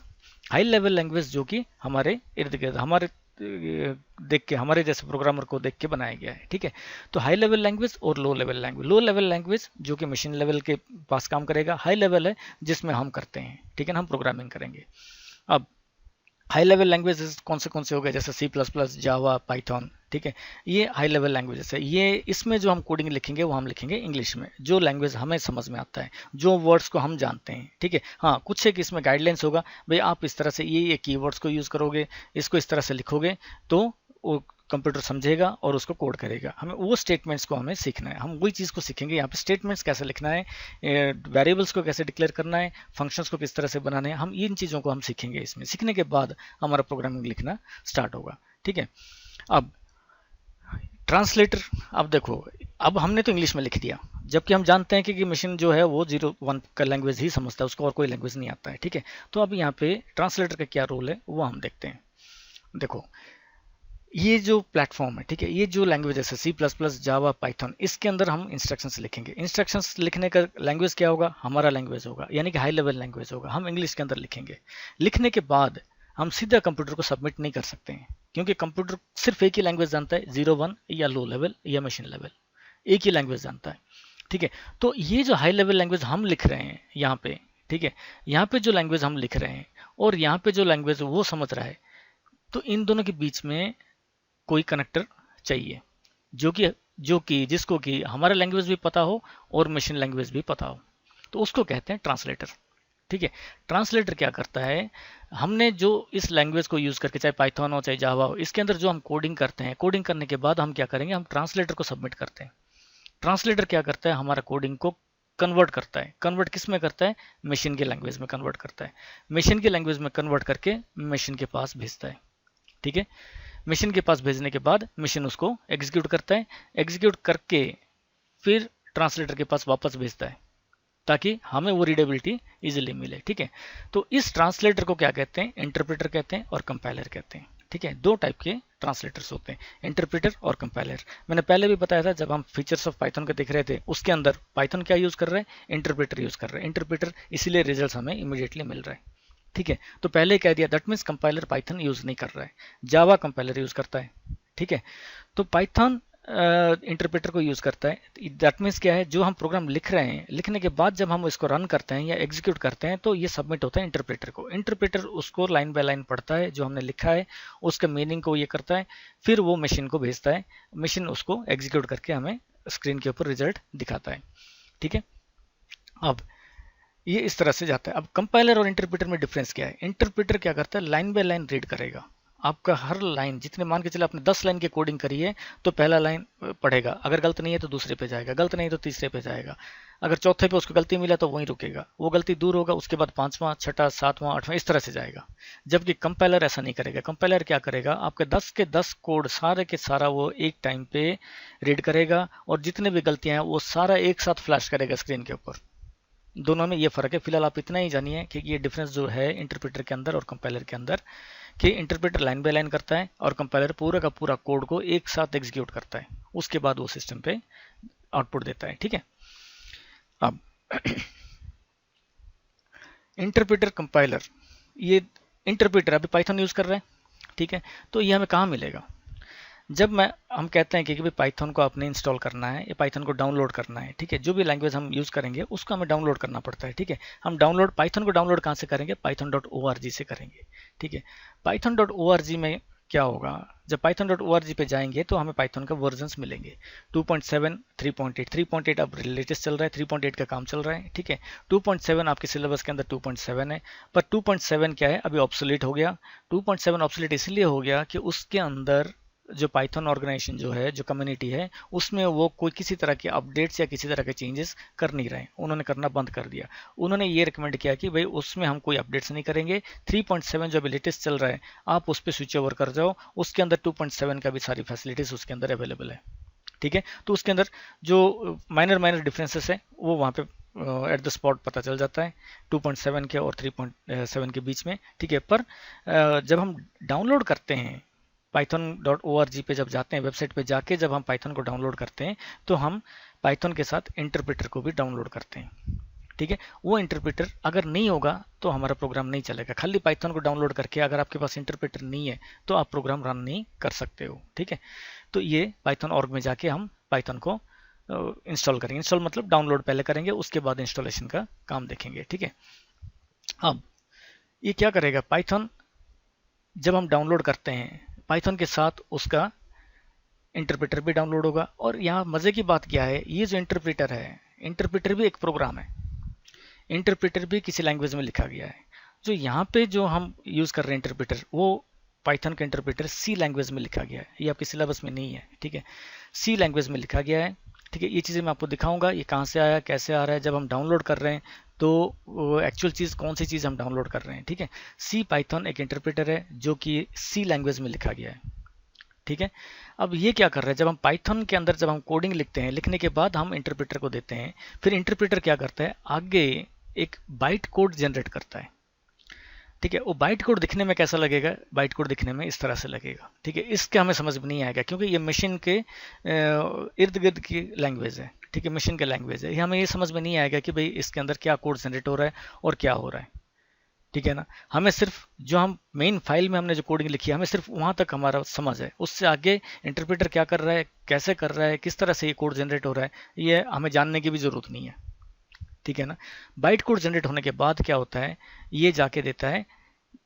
High level language जो कि हमारे इर्द गिर्द, हमारे देख के, हमारे जैसे प्रोग्रामर को देख के बनाया गया है, ठीक है। तो हाई लेवल लैंग्वेज और low level language. Low level language जो कि मशीन लेवल के पास काम करेगा, हाई लेवल है जिसमें हम करते हैं, ठीक है ना, हम प्रोग्रामिंग करेंगे। अब हाई लेवल लैंग्वेजेस कौन से हो गए, जैसे C++, जावा, पाइथन, ठीक है। ये हाई लेवल लैंग्वेजेस है। ये इसमें जो हम कोडिंग लिखेंगे वो हम लिखेंगे इंग्लिश में, जो लैंग्वेज हमें समझ में आता है, जो वर्ड्स को हम जानते हैं, ठीक है। हाँ, कुछ एक इसमें गाइडलाइंस होगा, भाई आप इस तरह से ये कीवर्ड्स को यूज़ करोगे, इसको इस तरह से लिखोगे तो वो कंप्यूटर समझेगा और उसको कोड करेगा। हमें वो स्टेटमेंट्स को हमें सीखना है, हम वही चीज़ को सीखेंगे यहाँ पे। स्टेटमेंट्स कैसे लिखना है, वेरिएबल्स को कैसे डिक्लेयर करना है, फंक्शंस को किस तरह से बनाने हैं, हम इन चीज़ों को हम सीखेंगे इसमें। सीखने के बाद हमारा प्रोग्रामिंग लिखना स्टार्ट होगा, ठीक है। अब ट्रांसलेटर, अब देखो, अब हमने तो इंग्लिश में लिख दिया, जबकि हम जानते हैं कि मशीन जो है वो 01 का लैंग्वेज ही समझता है, उसको और कोई लैंग्वेज नहीं आता है, ठीक है। तो अब यहाँ पे ट्रांसलेटर का क्या रोल है वो हम देखते हैं। देखो, ये जो प्लेटफॉर्म है, ठीक है, ये जो लैंग्वेज है C++, जावा, पाइथन, इसके अंदर हम इंस्ट्रक्शंस लिखेंगे। इंस्ट्रक्शंस लिखने का लैंग्वेज क्या होगा, हमारा लैंग्वेज होगा, यानी कि हाई लेवल लैंग्वेज होगा। हम इंग्लिश के अंदर लिखेंगे। लिखने के बाद हम सीधा कंप्यूटर को सबमिट नहीं कर सकते हैं, क्योंकि कंप्यूटर सिर्फ एक ही लैंग्वेज जानता है, 01 या लो लेवल या मशीन लेवल, एक ही लैंग्वेज जानता है, ठीक है। तो ये जो हाई लेवल लैंग्वेज हम लिख रहे हैं यहाँ पे, ठीक है, यहाँ पे जो लैंग्वेज हम लिख रहे हैं और यहाँ पे जो लैंग्वेज वो समझ रहा है, तो इन दोनों के बीच में कोई कनेक्टर चाहिए, जिसको कि हमारा लैंग्वेज भी पता हो और मशीन लैंग्वेज भी पता हो, तो उसको कहते हैं ट्रांसलेटर, ठीक है। ट्रांसलेटर क्या करता है, हमने जो इस लैंग्वेज को यूज करके, चाहे पाइथन हो चाहे जावा हो, इसके अंदर जो हम कोडिंग करते हैं, कोडिंग करने के बाद हम क्या करेंगे, हम ट्रांसलेटर को सबमिट करते हैं। ट्रांसलेटर क्या करता है, हमारा कोडिंग को कन्वर्ट करता है। कन्वर्ट किस में करता है, मशीन की लैंग्वेज में कन्वर्ट करता है। मशीन की लैंग्वेज में कन्वर्ट करके मशीन के पास भेजता है, ठीक है। मशीन के पास भेजने के बाद मशीन उसको एग्जीक्यूट करता है, एग्जीक्यूट करके फिर ट्रांसलेटर के पास वापस भेजता है, ताकि हमें वो रीडेबिलिटी इजीली मिले, ठीक है। तो इस ट्रांसलेटर को क्या कहते हैं, इंटरप्रेटर कहते हैं और कंपाइलर कहते हैं, ठीक है। दो टाइप के ट्रांसलेटर्स होते हैं, इंटरप्रेटर और कंपाइलर। मैंने पहले भी बताया था, जब हम फीचर्स ऑफ पाइथन को देख रहे थे, उसके अंदर पाइथन क्या यूज कर रहे हैं, इंटरप्रेटर यूज कर रहे हैं। इंटरप्रेटर इसीलिए रिजल्ट हमें इमीडिएटली मिल रहा है, ठीक है। तो पहले कह दिया, that means compiler Python use नहीं कर रहा है, जावा कंपाइलर यूज करता है, ठीक है। तो पाइथन इंटरप्रेटर को यूज करता है। दैट मीन्स क्या है, जो हम प्रोग्राम लिख रहे हैं, लिखने के बाद जब हम इसको रन करते हैं या एग्जीक्यूट करते हैं, तो ये सबमिट होता है इंटरप्रेटर को। इंटरप्रेटर उसको लाइन बाय लाइन पढ़ता है, जो हमने लिखा है उसका मीनिंग को ये करता है, फिर वो मशीन को भेजता है, मशीन उसको एग्जीक्यूट करके हमें स्क्रीन के ऊपर रिजल्ट दिखाता है, ठीक है। अब ये इस तरह से जाता है। अब कंपाइलर और इंटरप्रेटर में डिफरेंस क्या है, इंटरप्रेटर क्या करता है, लाइन बाय लाइन रीड करेगा। आपका हर लाइन, जितने मान के चले आपने 10 लाइन की कोडिंग करी है, तो पहला लाइन पढ़ेगा, अगर गलत नहीं है तो दूसरे पे जाएगा, गलत नहीं तो तीसरे पे जाएगा, अगर चौथे पे उसको गलती मिला तो वहीं रुकेगा, वो गलती दूर होगा, उसके बाद 5वां, 6ठा, 7वां, 8वां, इस तरह से जाएगा। जबकि कंपाइलर ऐसा नहीं करेगा। कंपाइलर क्या करेगा, आपके 10 के 10 कोड सारे के सारा वो एक टाइम पे रीड करेगा, और जितने भी गलतियां हैं वो सारा एक साथ फ्लैश करेगा स्क्रीन के ऊपर, दोनों में ये फ़र्क है। फिलहाल आप इतना ही जानिए कि ये डिफरेंस जो है इंटरप्रेटर के अंदर और कंपाइलर के अंदर, कि इंटरप्रेटर लाइन बाय लाइन करता है और कंपाइलर पूरा का पूरा कोड को एक साथ एग्जीक्यूट करता है, उसके बाद वो सिस्टम पे आउटपुट देता है। ठीक है, अब इंटरप्रेटर कंपाइलर, ये इंटरप्रेटर अभी पाइथन यूज़ कर रहा है, ठीक है, तो ये हमें कहाँ मिलेगा? जब हम कहते हैं कि भाई पाइथन को आपने इंस्टॉल करना है या पाइथन को डाउनलोड करना है, ठीक है, जो भी लैंग्वेज हम यूज़ करेंगे उसको हमें डाउनलोड करना पड़ता है। ठीक है, हम पाइथन को डाउनलोड कहाँ से करेंगे? python.org से करेंगे। ठीक है, python.org में क्या होगा, जब python.org पे जाएंगे तो हमें पाइथन का वर्जन्स मिलेंगे 2.7, 3.8। 3.8 अब लेटेस्ट चल रहा है, 3.8 का काम चल रहा है। ठीक है, 2.7 आपके सिलेबस के अंदर 2.7 है, पर 2.7 क्या है, अभी ऑब्सोलीट हो गया। 2.7 ऑब्सोलीट इसलिए हो गया कि उसके अंदर जो पाइथन ऑर्गेनाइजेशन जो है, जो कम्युनिटी है, उसमें वो कोई किसी तरह के अपडेट्स या किसी तरह के चेंजेस कर नहीं रहे, उन्होंने करना बंद कर दिया। उन्होंने ये रिकमेंड किया कि भाई उसमें हम कोई अपडेट्स नहीं करेंगे, 3.7 जो अभी लेटेस्ट चल रहा है आप उस पर स्विच ओवर कर जाओ, उसके अंदर 2.7 का भी सारी फैसिलिटीज उसके अंदर अवेलेबल है। ठीक है, तो उसके अंदर जो माइनर डिफरेंसेस है वो वहाँ पे एट द स्पॉट पता चल जाता है 2.7 के और 3.7 के बीच में। ठीक है, पर जब हम डाउनलोड करते हैं python.org पे, जब जाते हैं वेबसाइट पे जाके, जब हम पाइथन को डाउनलोड करते हैं तो हम पाइथन के साथ इंटरप्रेटर को भी डाउनलोड करते हैं। ठीक है, वो इंटरप्रेटर अगर नहीं होगा तो हमारा प्रोग्राम नहीं चलेगा। खाली पाइथन को डाउनलोड करके अगर आपके पास इंटरप्रेटर नहीं है तो आप प्रोग्राम रन नहीं कर सकते हो। ठीक है, तो ये पाइथन ऑर्ग में जाके हम पाइथन को इंस्टॉल करेंगे। इंस्टॉल मतलब डाउनलोड पहले करेंगे, उसके बाद इंस्टॉलेशन का काम देखेंगे। ठीक है, अब ये क्या करेगा, पाइथन जब हम डाउनलोड करते हैं पाइथन के साथ उसका इंटरप्रेटर भी डाउनलोड होगा। और यहाँ मज़े की बात क्या है, ये जो इंटरप्रेटर है, इंटरप्रेटर भी एक प्रोग्राम है, इंटरप्रेटर भी किसी लैंग्वेज में लिखा गया है। जो यहाँ पे जो हम यूज़ कर रहे हैं इंटरप्रेटर, वो पाइथन का इंटरप्रेटर सी लैंग्वेज में लिखा गया है, ये आपके सिलेबस में नहीं है। ठीक है, सी लैंग्वेज में लिखा गया है। ठीक है, ये चीज़ें मैं आपको दिखाऊंगा, ये कहाँ से आया, कैसे आ रहा है, जब हम डाउनलोड कर रहे हैं तो एक्चुअल चीज़ कौन सी चीज़ हम डाउनलोड कर रहे हैं। ठीक है, सी पाइथन एक इंटरप्रेटर है जो कि सी लैंग्वेज में लिखा गया है। ठीक है, अब ये क्या कर रहा है, जब हम पाइथन के अंदर जब हम कोडिंग लिखते हैं, लिखने के बाद हम इंटरप्रेटर को देते हैं, फिर इंटरप्रेटर क्या करता है, आगे एक बाइट कोड जनरेट करता है। ठीक है, वो बाइट कोड दिखने में कैसा लगेगा, बाइट कोड दिखने में इस तरह से लगेगा। ठीक है, इसका हमें समझ में नहीं आएगा क्योंकि ये मशीन के इर्द गिर्द की लैंग्वेज है। ठीक है, मशीन के लैंग्वेज है, हमें ये समझ में नहीं आएगा कि भाई इसके अंदर क्या कोड जनरेट हो रहा है और क्या हो रहा है। ठीक है ना, हमें सिर्फ जो हम मेन फाइल में हमने जो कोडिंग लिखी है, हमें सिर्फ वहाँ तक हमारा समझ है, उससे आगे इंटरप्रेटर क्या कर रहा है, कैसे कर रहा है, किस तरह से ये कोड जनरेट हो रहा है, ये हमें जानने की भी ज़रूरत नहीं है। ठीक है ना, बाइट कोड जनरेट होने के बाद क्या होता है, ये जाके देता है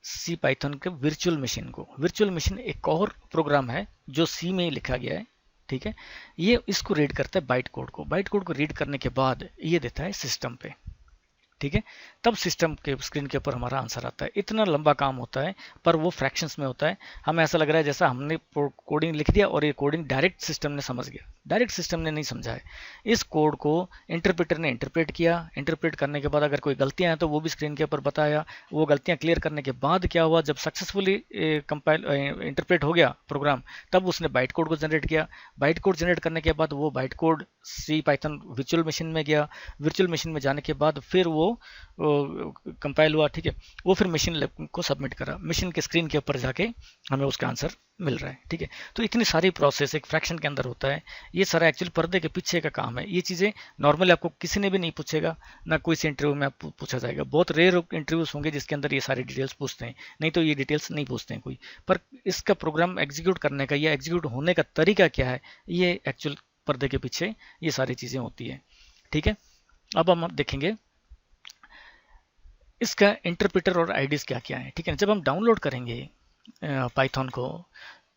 सी पाइथन के वर्चुअल मशीन को। वर्चुअल मशीन एक और प्रोग्राम है जो सी में ही लिखा गया है। ठीक है, ये इसको रीड करता है बाइट कोड को। बाइट कोड को रीड करने के बाद ये देता है सिस्टम पे। ठीक है, तब सिस्टम के स्क्रीन के ऊपर हमारा आंसर आता है। इतना लंबा काम होता है पर वो फ्रैक्शंस में होता है। हमें ऐसा लग रहा है जैसा हमने कोडिंग लिख दिया और ये कोडिंग डायरेक्ट सिस्टम ने समझ गया। डायरेक्ट सिस्टम ने नहीं समझा है, इस कोड को इंटरप्रेटर ने इंटरप्रेट किया। इंटरप्रेट करने के बाद अगर कोई गलतियां हैं तो वो भी स्क्रीन के ऊपर बताया। वो गलतियां क्लियर करने के बाद क्या हुआ, जब सक्सेसफुली कंपाइल इंटरप्रेट हो गया प्रोग्राम, तब उसने बाइट कोड को जनरेट किया। बाइट कोड जनरेट करने के बाद वो बाइट कोड सी पाइथन वर्चुअल मशीन में गया। वर्चुअल मशीन में जाने के बाद फिर वो कंपाइल हुआ। ठीक है, वो फिर मशीन को सबमिट करा, मशीन के स्क्रीन के ऊपर जाके हमें उसका आंसर मिल रहा है। ठीक है, तो इतनी सारी प्रोसेस एक फ्रैक्शन के अंदर होता है। ये सारा एक्चुअल पर्दे के पीछे का काम है। ये चीज़ें नॉर्मली आपको किसी ने भी नहीं पूछेगा, ना कोई से इंटरव्यू में आपको पूछा जाएगा। बहुत रेयर इंटरव्यूज होंगे जिसके अंदर ये सारी डिटेल्स पूछते हैं, नहीं तो ये डिटेल्स नहीं पूछते हैं कोई। पर इसका प्रोग्राम एग्जीक्यूट करने का या एग्जीक्यूट होने का तरीका क्या है, ये एक्चुअल पर्दे के पीछे ये सारी चीज़ें होती है। ठीक है, अब हम देखेंगे इसका इंटरप्रेटर और आईडीज क्या क्या है। ठीक है, जब हम डाउनलोड करेंगे पाइथन को,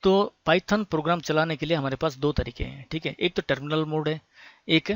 तो पाइथन प्रोग्राम चलाने के लिए हमारे पास दो तरीके हैं। ठीक है, एक तो टर्मिनल मोड है, एक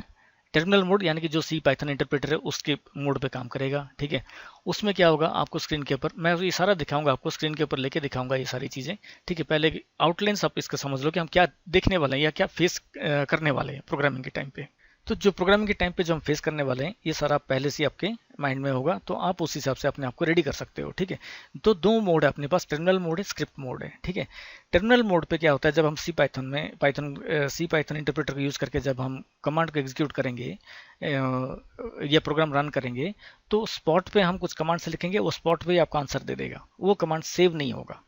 टर्मिनल मोड यानी कि जो सी पाइथन इंटरप्रेटर है उसके मोड पे काम करेगा। ठीक है, उसमें क्या होगा, आपको स्क्रीन के ऊपर मैं ये सारा दिखाऊंगा, आपको स्क्रीन के ऊपर लेके दिखाऊंगा ये सारी चीज़ें। ठीक है, पहले आउटलाइंस आप इसका समझ लो कि हम क्या देखने वाले हैं या क्या फेस करने वाले हैं प्रोग्रामिंग के टाइम पे। तो जो प्रोग्रामिंग के टाइम पे जो हम फेस करने वाले हैं, ये सारा पहले से ही आपके माइंड में होगा, तो आप उस हिसाब से अपने आप को रेडी कर सकते हो। ठीक है, तो दो मोड है अपने पास, टर्मिनल मोड है, स्क्रिप्ट मोड है। ठीक है, टर्मिनल मोड पे क्या होता है, जब हम सी पाइथन इंटरप्रेटर को यूज़ करके जब हम कमांड को एग्जीक्यूट करेंगे या प्रोग्राम रन करेंगे, तो स्पॉट पे हम कुछ कमांड से लिखेंगे, वो स्पॉट पे ही आपका आंसर दे देगा, वो कमांड सेव नहीं होगा।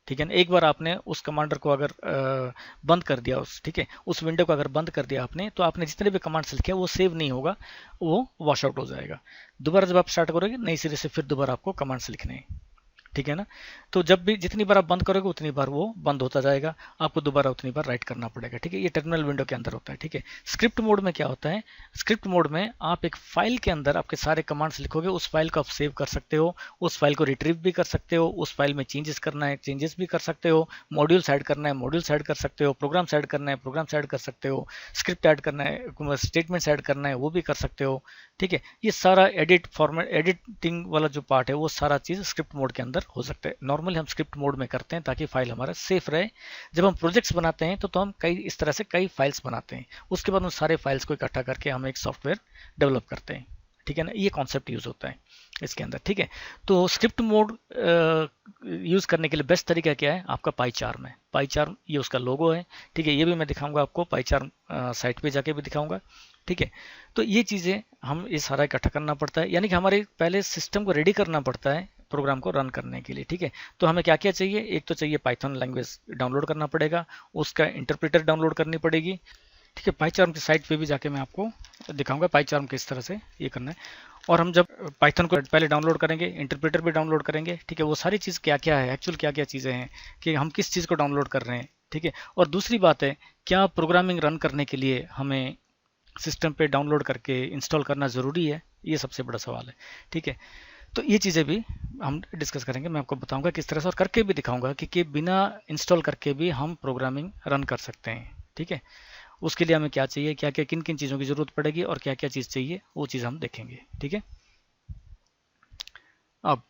ठीक है ना, एक बार आपने उस कमांडर को अगर बंद कर दिया, ठीक है, उस विंडो को अगर बंद कर दिया आपने, तो आपने जितने भी कमांड्स लिखे वो सेव नहीं होगा, वो वॉश आउट हो जाएगा। दोबारा जब आप स्टार्ट करोगे नई सिरे से, फिर दोबारा आपको कमांड्स लिखने हैं। ठीक है ना, तो जब भी जितनी बार आप बंद करोगे उतनी बार वो बंद होता जाएगा, आपको दोबारा उतनी बार राइट करना पड़ेगा। ठीक है, ये टर्मिनल विंडो के अंदर होता है। ठीक है, स्क्रिप्ट मोड में क्या होता है, स्क्रिप्ट मोड में आप एक फाइल के अंदर आपके सारे कमांड्स लिखोगे, उस फाइल को आप सेव कर सकते हो, उस फाइल को रिट्रीव भी कर सकते हो, उस फाइल में चेंजेस करना है चेंजेस भी कर सकते हो, मॉड्यूल्स ऐड करना है मॉड्यूल्स ऐड कर सकते हो, प्रोग्राम्स ऐड करना है प्रोग्राम्स ऐड कर सकते हो, स्क्रिप्ट ऐड करना है, स्टेटमेंट्स ऐड करना है वो भी कर सकते हो। ठीक है, ये सारा एडिटिंग वाला जो पार्ट है वो सारा चीज़ स्क्रिप्ट मोड के अंदर हो सकता है। नॉर्मली हम स्क्रिप्ट मोड में करते हैं ताकि फाइल हमारा सेफ रहे। जब हम प्रोजेक्ट्स बनाते हैं तो हम कई इस तरह से कई फाइल्स बनाते हैं, उसके बाद उन सारे फाइल्स को इकट्ठा करके हम एक सॉफ्टवेयर डेवलप करते हैं। ठीक है ना, ये कॉन्सेप्ट यूज होता है इसके अंदर। ठीक है, तो स्क्रिप्ट मोड यूज करने के लिए बेस्ट तरीका क्या है, आपका पाईचार्म है। पाईचार्म ये उसका लोगो है। ठीक है, ये भी मैं दिखाऊंगा आपको, पाईचार्म साइट पे जाके भी दिखाऊंगा। ठीक है, तो ये चीज़ें हम ये सारा इकट्ठा करना पड़ता है, यानी कि हमारे पहले सिस्टम को रेडी करना पड़ता है प्रोग्राम को रन करने के लिए। ठीक है, तो हमें क्या क्या चाहिए, एक तो चाहिए पाइथन लैंग्वेज डाउनलोड करना पड़ेगा, उसका इंटरप्रेटर डाउनलोड करनी पड़ेगी। ठीक है, पाईचार्म की साइट पे भी जाके मैं आपको दिखाऊंगा पाईचार्म किस तरह से ये करना है। और हम जब पाइथन को पहले डाउनलोड करेंगे, इंटरप्रेटर भी डाउनलोड करेंगे। ठीक है, वो सारी चीज़ क्या क्या है, एक्चुअल क्या क्या चीज़ें हैं, कि हम किस चीज़ को डाउनलोड कर रहे हैं। ठीक है, और दूसरी बात है, क्या प्रोग्रामिंग रन करने के लिए हमें सिस्टम पे डाउनलोड करके इंस्टॉल करना ज़रूरी है, ये सबसे बड़ा सवाल है। ठीक है, तो ये चीज़ें भी हम डिस्कस करेंगे, मैं आपको बताऊंगा किस तरह से, और करके भी दिखाऊंगा कि बिना इंस्टॉल करके भी हम प्रोग्रामिंग रन कर सकते हैं। ठीक है, उसके लिए हमें क्या चाहिए, क्या क्या किन किन चीज़ों की ज़रूरत पड़ेगी और क्या क्या चीज़ चाहिए, वो चीज़ हम देखेंगे। ठीक है, अब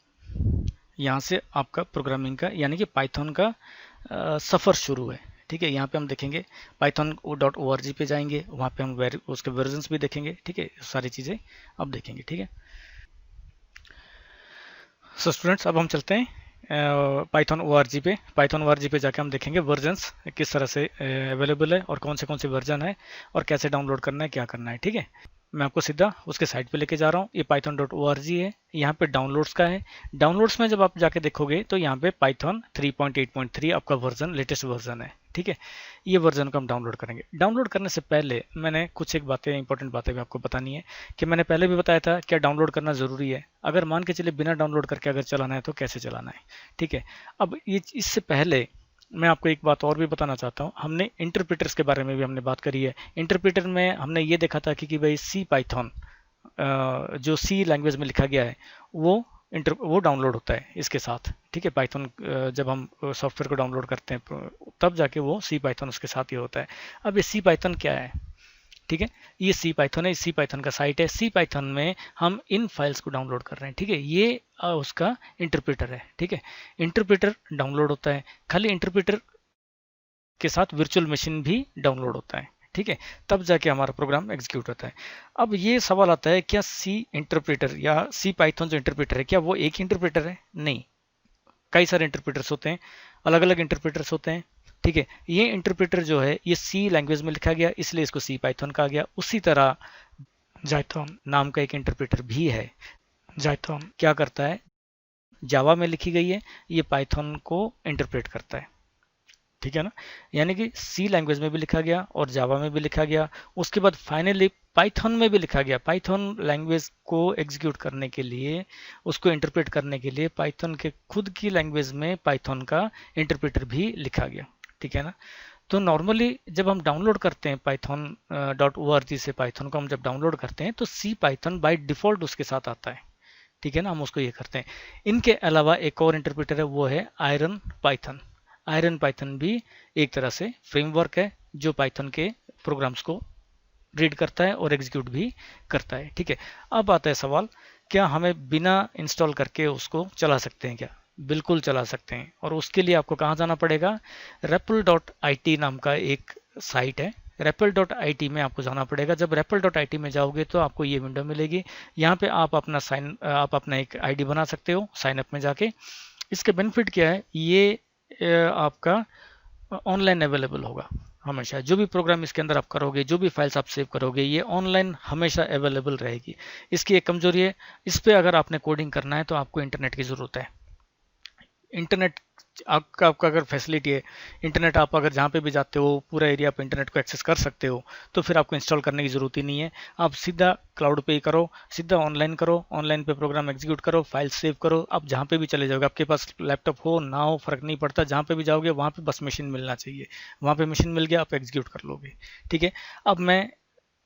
यहाँ से आपका प्रोग्रामिंग का यानी कि पाइथन का सफ़र शुरू है। ठीक है, यहाँ पे हम देखेंगे python.org पे जाएंगे, वहाँ पे हम उसके वर्जन्स भी देखेंगे। ठीक है, सारी चीज़ें अब देखेंगे। ठीक है, सो स्टूडेंट्स अब हम चलते हैं python.org पे जाके हम देखेंगे वर्जन्स किस तरह से अवेलेबल है और कौन से वर्जन है और कैसे डाउनलोड करना है, क्या करना है। ठीक है, मैं आपको सीधा उसके साइट पे लेके जा रहा हूँ। ये python.org है, यहाँ पे डाउनलोड्स का है। डाउनलोड्स में जब आप जाके देखोगे तो यहाँ पे पाइथन 3.8.3 आपका वर्जन लेटेस्ट वर्जन है। ठीक है, ये वर्जन को हम डाउनलोड करेंगे। डाउनलोड करने से पहले मैंने कुछ एक बातें इंपॉर्टेंट बातें भी आपको बतानी है, कि मैंने पहले भी बताया था क्या डाउनलोड करना ज़रूरी है, अगर मान के चलिए बिना डाउनलोड करके अगर चलाना है तो कैसे चलाना है। ठीक है, अब ये इससे पहले मैं आपको एक बात और भी बताना चाहता हूँ। हमने इंटरप्रेटर्स के बारे में भी हमने बात करी है। इंटरप्रेटर में हमने ये देखा था कि भाई सी पाइथन जो सी लैंग्वेज में लिखा गया है वो डाउनलोड होता है इसके साथ। ठीक है, पाइथन जब हम सॉफ्टवेयर को डाउनलोड करते हैं तब जाके वो सी पाइथन उसके साथ ही होता है। अब ये सी पाइथन क्या है, ठीक है, ये सी पाइथन है, सी पाइथन का साइट है। सी पाइथन में हम इन फाइल्स को डाउनलोड कर रहे हैं। ठीक है, ये उसका इंटरप्रेटर है। ठीक है, इंटरप्रेटर डाउनलोड होता है, खाली इंटरप्रेटर के साथ वर्चुअल मशीन भी डाउनलोड होता है। ठीक है, तब जाके हमारा प्रोग्राम एग्जीक्यूट होता है। अब ये सवाल आता है, क्या सी इंटरप्रेटर या सी पाइथन जो इंटरप्रेटर है क्या वो एक इंटरप्रेटर है? नहीं, कई सारे इंटरप्रेटर्स होते हैं, अलग अलग इंटरप्रेटर्स होते हैं। ठीक है, ये इंटरप्रेटर जो है ये सी लैंग्वेज में लिखा गया इसलिए इसको सी पाइथन कहा गया। उसी तरह जाइथन नाम का एक इंटरप्रेटर भी है। जाइथन क्या करता है, जावा में लिखी गई है, ये पाइथन को इंटरप्रेट करता है। ठीक है ना, यानी कि सी लैंग्वेज में भी लिखा गया और जावा में भी लिखा गया, उसके बाद फाइनली पाइथन में भी लिखा गया। पाइथन लैंग्वेज को एग्जीक्यूट करने के लिए, उसको इंटरप्रेट करने के लिए पाइथन के खुद की लैंग्वेज में पाइथन का इंटरप्रेटर भी लिखा गया। ठीक है ना, तो नॉर्मली जब हम डाउनलोड करते हैं python.org से पाइथन को हम जब डाउनलोड करते हैं तो सी पाइथन बाय डिफॉल्ट उसके साथ आता है। ठीक है ना, हम उसको ये करते हैं। इनके अलावा एक और इंटरप्रेटर है, वो है आयरन पाइथन। आयरन पाइथन भी एक तरह से फ्रेमवर्क है जो पाइथन के प्रोग्राम्स को रीड करता है और एग्जीक्यूट भी करता है। ठीक है, अब आता है सवाल, क्या हमें बिना इंस्टॉल करके उसको चला सकते हैं क्या? बिल्कुल चला सकते हैं, और उसके लिए आपको कहाँ जाना पड़ेगा, repl.it नाम का एक साइट है, REPL.IT में आपको जाना पड़ेगा। जब REPL.IT में जाओगे तो आपको ये विंडो मिलेगी। यहाँ पे आप अपना एक आईडी बना सकते हो साइन अप में जाके। इसके बेनिफिट क्या है, ये आपका ऑनलाइन अवेलेबल होगा हमेशा। जो भी प्रोग्राम इसके अंदर आप करोगे, जो भी फाइल्स आप सेव करोगे, ये ऑनलाइन हमेशा अवेलेबल रहेगी। इसकी एक कमजोरी है, इस पर अगर आपने कोडिंग करना है तो आपको इंटरनेट की ज़रूरत है। इंटरनेट आपका अगर फैसिलिटी है, इंटरनेट आप अगर जहाँ पे भी जाते हो पूरा एरिया पे इंटरनेट को एक्सेस कर सकते हो, तो फिर आपको इंस्टॉल करने की ज़रूरत ही नहीं है। आप सीधा क्लाउड पे ही करो, सीधा ऑनलाइन करो, ऑनलाइन पे प्रोग्राम एग्जीक्यूट करो, फाइल सेव करो। आप जहाँ पे भी चले जाओगे, आपके पास लैपटॉप हो ना हो फ़र्क नहीं पड़ता, जहाँ पे भी जाओगे वहाँ पे बस मशीन मिलना चाहिए। वहाँ पे मशीन मिल गया, आप एग्जीक्यूट कर लोगे। ठीक है। अब मैं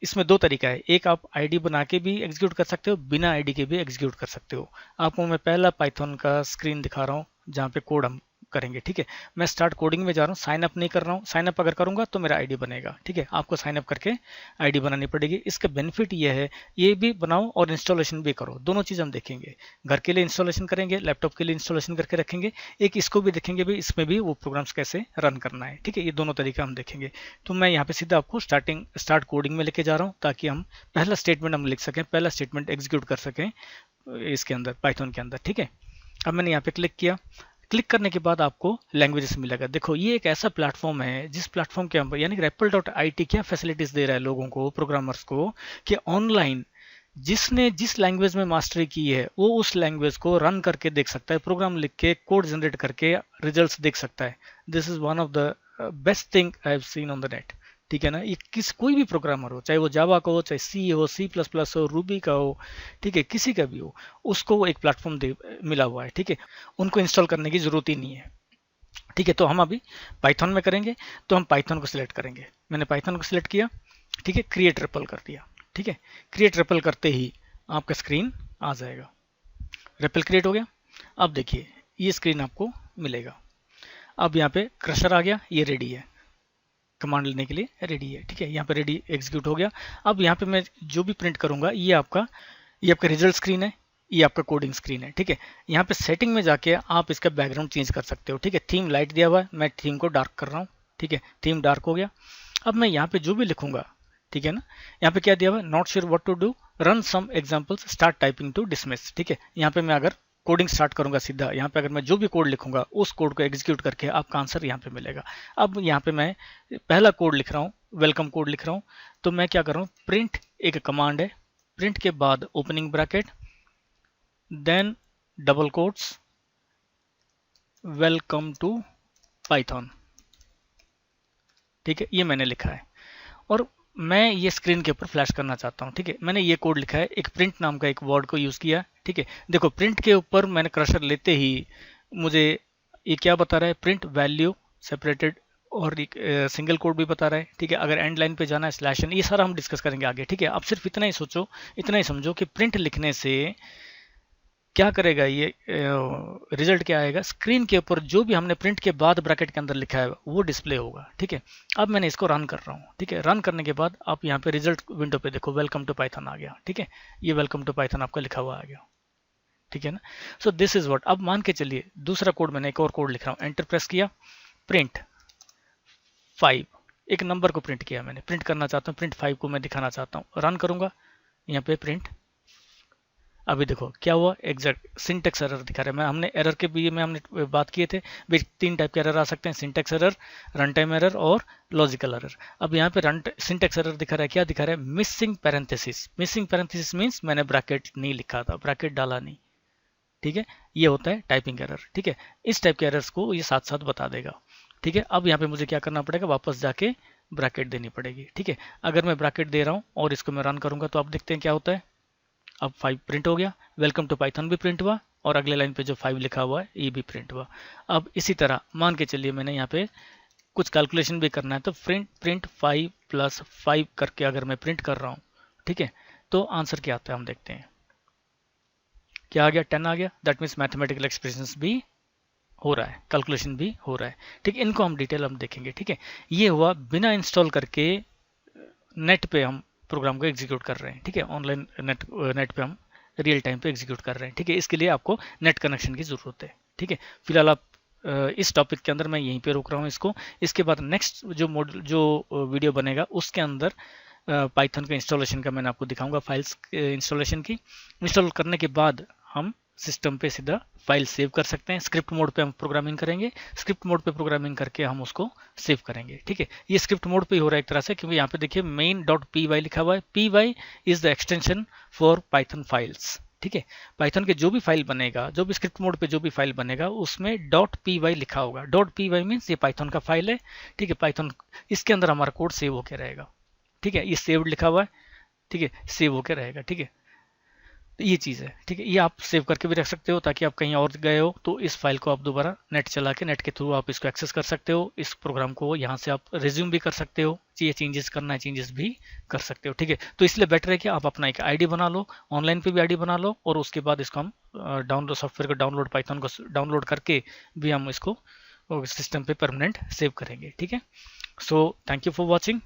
इसमें दो तरीका है, एक आप आईडी बना के भी एग्जीक्यूट कर सकते हो, बिना आईडी के भी एग्जीक्यूट कर सकते हो। आपको मैं पहला पाइथन का स्क्रीन दिखा रहा हूँ जहाँ पे कोड हम करेंगे। ठीक है, मैं स्टार्ट कोडिंग में जा रहा हूँ, साइन अप नहीं कर रहा हूँ। साइन अप अगर करूंगा तो मेरा आईडी बनेगा। ठीक है, आपको साइन अप करके आईडी बनानी पड़ेगी। इसका बेनिफिट ये है, ये भी बनाओ और इंस्टॉलेशन भी करो, दोनों चीज़ हम देखेंगे। घर के लिए इंस्टॉलेशन करेंगे, लैपटॉप के लिए इंस्टॉलेशन करके रखेंगे, एक इसको भी देखेंगे भी इसमें भी वो प्रोग्राम्स कैसे रन करना है। ठीक है, ये दोनों तरीका हम देखेंगे। तो मैं यहाँ पे सीधा आपको स्टार्ट कोडिंग में लेके जा रहा हूँ, ताकि हम पहला स्टेटमेंट हम लिख सकें, पहला स्टेटमेंट एग्जीक्यूट कर सकें इसके अंदर, पाइथन के अंदर। ठीक है, अब मैंने यहाँ पे क्लिक किया। क्लिक करने के बाद आपको लैंग्वेजेस मिलेगा। देखो, ये एक ऐसा प्लेटफॉर्म है जिस प्लेटफॉर्म के अंदर यानी कि REPL.IT क्या फैसिलिटीज दे रहा है लोगों को, प्रोग्रामर्स को, कि ऑनलाइन जिसने जिस लैंग्वेज में मास्टरी की है वो उस लैंग्वेज को रन करके देख सकता है, प्रोग्राम लिख के कोड जनरेट करके रिजल्ट्स देख सकता है। This is one of the best thing I have seen on the net. ठीक है ना, ये कोई भी प्रोग्रामर हो, चाहे वो जावा का हो, चाहे सी हो, C++ हो, रूबी का हो, ठीक है, किसी का भी हो, उसको वो एक प्लेटफॉर्म मिला हुआ है। ठीक है, उनको इंस्टॉल करने की जरूरत ही नहीं है। ठीक है, तो हम अभी पाइथन में करेंगे, तो हम पाइथन को सिलेक्ट करेंगे। मैंने पाइथन को सिलेक्ट किया। ठीक है, क्रिएट REPL कर दिया। ठीक है, क्रिएट REPL करते ही आपका स्क्रीन आ जाएगा, REPL क्रिएट हो गया। अब देखिए ये स्क्रीन आपको मिलेगा। अब यहाँ पे क्रशर आ गया, ये रेडी है, कमांड लेने के लिए रेडी है। ठीक है, यहाँ पे रेडी एग्जीक्यूट हो गया। अब यहाँ पे मैं जो भी प्रिंट करूंगा, ये आपका रिजल्ट स्क्रीन है, ये आपका कोडिंग स्क्रीन है। ठीक है, यहाँ पे सेटिंग में जाके आप इसका बैकग्राउंड चेंज कर सकते हो। ठीक है, थीम लाइट दिया हुआ है, मैं थीम को डार्क कर रहा हूँ। ठीक है, थीम डार्क हो गया। अब मैं यहाँ पे जो भी लिखूंगा, ठीक है ना, यहाँ पे क्या दिया हुआ है, not sure what to do, run some examples, start typing to dismiss. ठीक है, यहाँ पे मैं अगर कोडिंग स्टार्ट करूंगा सीधा, यहाँ पे अगर मैं जो भी कोड लिखूंगा उस कोड को एग्जीक्यूट करके आपका आंसर यहाँ पे मिलेगा। अब यहाँ पे मैं पहला कोड लिख रहा हूँ, वेलकम कोड लिख रहा हूँ। तो मैं क्या कर रहा हूँ, प्रिंट एक कमांड है, प्रिंट के बाद opening bracket, then double quotes, welcome to Python. ठीक है, ये मैंने लिखा है और मैं ये स्क्रीन के ऊपर फ्लैश करना चाहता हूँ। ठीक है, मैंने ये कोड लिखा है, एक प्रिंट नाम का एक वर्ड को यूज किया। ठीक है, देखो प्रिंट के ऊपर मैंने क्रशर लेते ही मुझे ये क्या बता रहा है, प्रिंट वैल्यू सेपरेटेड, और सिंगल कोड भी बता रहा है। ठीक है, अगर एंड लाइन पे जाना है /n, ये सारा हम डिस्कस करेंगे आगे। ठीक है, अब सिर्फ इतना ही सोचो, इतना ही समझो कि प्रिंट लिखने से क्या करेगा, ये रिजल्ट क्या आएगा, स्क्रीन के ऊपर जो भी हमने प्रिंट के बाद ब्रैकेट के अंदर लिखा है वो डिस्प्ले होगा। ठीक है, अब मैंने इसको रन कर रहा हूँ। ठीक है, रन करने के बाद आप यहाँ पे रिजल्ट विंडो पे देखो, वेलकम टू पाइथन आ गया। ठीक है, ये वेलकम टू पाइथन आपका लिखा हुआ आ गया। ठीक है ना, सो दिस इज व्हाट। अब मान के चलिए दूसरा कोड, मैंने एक और कोड लिख रहा हूँ, एंटर प्रेस किया, प्रिंट 5, एक नंबर को प्रिंट किया मैंने, प्रिंट करना चाहता हूँ, प्रिंट 5 को मैं दिखाना चाहता हूँ, रन करूंगा यहाँ पे प्रिंट। अभी देखो क्या हुआ, एग्जैक्ट सिंटेक्स एरर दिखा रहा है। हमने एरर के भी में हमने बात किए थे, भाई 3 टाइप के एरर आ सकते हैं, syntax error, run time error और लॉजिकल एरर। अब यहाँ पे सिंटेक्स एरर दिखा रहा है, क्या दिखा रहा है, missing parenthesis. Missing parenthesis means मैंने ब्रैकेट नहीं लिखा था, ब्रैकेट डाला नहीं। ठीक है, ये होता है टाइपिंग एरर। ठीक है, इस टाइप के एरर्स को ये साथ साथ बता देगा। ठीक है, अब यहाँ पे मुझे क्या करना पड़ेगा, वापस जाके ब्रैकेट देनी पड़ेगी। ठीक है, अगर मैं ब्रैकेट दे रहा हूँ और इसको मैं रन करूंगा तो आप देखते हैं क्या होता है, अब 5 प्रिंट हो गया, वेलकम टू पाइथन भी प्रिंट हुआ, और अगले लाइन पे जो 5 लिखा हुआ है ये भी प्रिंट हुआ। अब इसी तरह मान के चलिए मैंने यहाँ पे कुछ कैलकुलेशन भी करना है, तो प्रिंट 5 + 5 करके अगर मैं प्रिंट कर रहा हूँ, ठीक है, तो आंसर क्या आता है हम देखते हैं। क्या आ गया, 10 आ गया। दैट मीन्स मैथमेटिकल एक्सप्रेशंस भी हो रहा है, कैलकुलेशन भी हो रहा है। ठीक है, इनको हम डिटेल हम देखेंगे। ठीक है, ये हुआ बिना इंस्टॉल करके नेट पे हम प्रोग्राम को एग्जीक्यूट कर रहे हैं। ठीक है, ऑनलाइन नेट पे हम रियल टाइम पे एग्जीक्यूट कर रहे हैं। ठीक है, इसके लिए आपको नेट कनेक्शन की जरूरत है। ठीक है, फिलहाल आप इस टॉपिक के अंदर मैं यहीं पे रोक रहा हूँ इसको। इसके बाद नेक्स्ट जो मॉड्यूल जो वीडियो बनेगा उसके अंदर पाइथन का इंस्टॉलेशन का मैंने आपको दिखाऊंगा, फाइल्स इंस्टॉलेशन की। इंस्टॉल करने के बाद हम सिस्टम पे सीधा फाइल सेव कर सकते हैं। स्क्रिप्ट मोड पे हम प्रोग्रामिंग करेंगे, स्क्रिप्ट मोड पे प्रोग्रामिंग करके हम उसको सेव करेंगे। ठीक है, ये स्क्रिप्ट मोड पे ही हो रहा है एक तरह से, क्योंकि यहाँ पे देखिए main.py लिखा हुआ है। py is the extension for Python files. ठीक है, पाइथन के जो भी फाइल बनेगा, जो भी स्क्रिप्ट मोड पे जो भी फाइल बनेगा उसमें .py लिखा होगा। .py मीन्स ये पाइथन का फाइल है। ठीक है, पाइथन इसके अंदर हमारा कोड सेव होकर रहेगा। ठीक है, ये सेव्ड लिखा हुआ है। ठीक है, सेव होकर रहेगा। ठीक है, तो ये चीज़ है। ठीक है, ये आप सेव करके भी रख सकते हो ताकि आप कहीं और गए हो तो इस फाइल को आप दोबारा नेट चला के, नेट के थ्रू आप इसको एक्सेस कर सकते हो। इस प्रोग्राम को यहाँ से आप रिज्यूम भी कर सकते हो, ये चेंजेस करना है चेंजेस भी कर सकते हो। ठीक है, तो इसलिए बेटर है कि आप अपना एक आईडी बना लो, ऑनलाइन पे भी आईडी बना लो, और उसके बाद इसको हम डाउनलोड सॉफ्टवेयर को डाउनलोड, पाइथन को डाउनलोड करके भी हम इसको सिस्टम पे परमानेंट सेव करेंगे। ठीक है, so thank you for watching.